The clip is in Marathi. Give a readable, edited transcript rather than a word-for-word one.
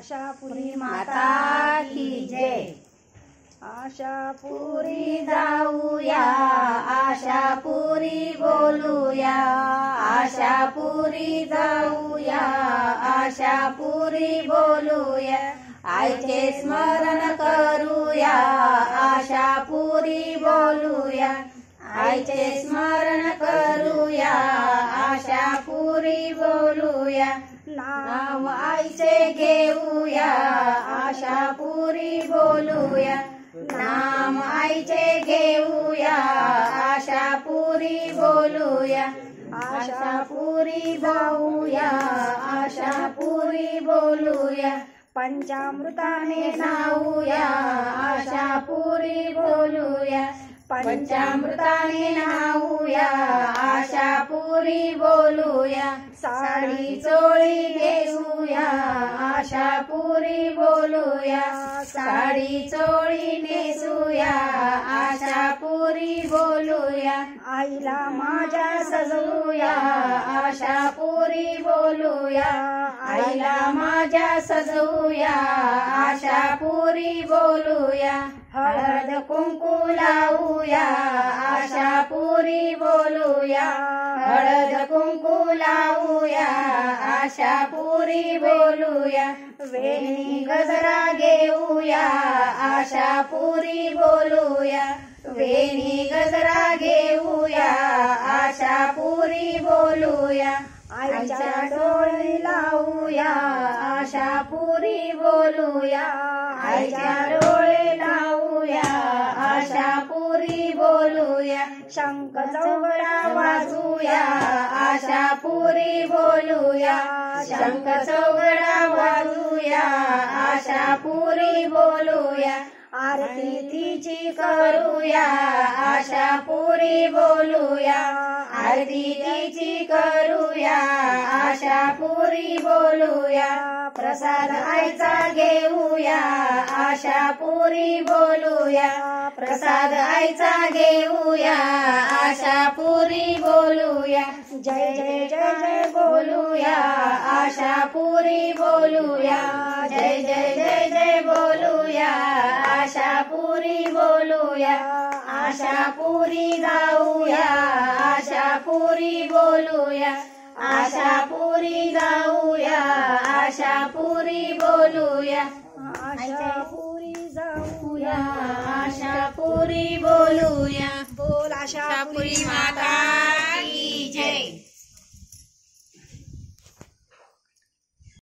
आशापुरी माता की जय। आशापुरी जाऊया, आशापुरी बोलूया, आशापुरी जाऊया, आशापुरी बोलूया, आईचे स्मरण करूया, आशापुरी बोलूया, आईचे स्मरण करूया, आशापुरी बोलूया, नाव आईचे घेऊया, आशापुरी बोलूया, नाम आईचे घेऊया, आशापुरी बोलूया, आशापुरी जाऊया, आशापुरी बोलूया, पंचामृताने नाऊया, आशापुरी बोलूया, पंचामृताने नाऊया, आशापुरी बोलूया, साडी चोळी नेसूया, आशापुरी बोलूया, साडी चोळी नेसूया, आशापुरी बोलूया, आईला माझ्या सजवूया, आशापुरी बोलूया, आईला माझ्या सजवूया, आशापुरी बोलूया, हळद कुंकू लावूया, आशापुरी बोलूया, हळद कुंकू लावूया, आशापुरी बोलूया, वेणी गजरा घेऊया, आशापुरी बोलूया, वेणी गजरा घेऊया, आशापुरी बोलूया, आईच्या डोळे लावूया, आशापुरी बोलूया, आईच्या डोळे लावूया, आशापुरी बोलूया, शंख चौघडा वाजूया, आशापुरी बोलूया, शंख चौघडा वाजूया, आशापुरी बोलूया, आरती तिची करूया, आशापुरी बोलूया, आरती तिची करूया, आशापुरी बोलूया, प्रसाद आईचा घेऊया, आशापुरी बोलूया, प्रसाद आईचा घेऊया, आशापुरी बोलूया, जय जय जय जय बोलूया, आशापुरी बोलूया, जय जय जय जय बोलूया, आशापुरी बोलूया, आशापुरी जाऊया, आशापुरी बोलूया, आशापुरी जाऊया, आशापुरी बोलूया, आशापुरी जाऊया, आशापुरी बोलूया, बोल आशापुरी माता की जय।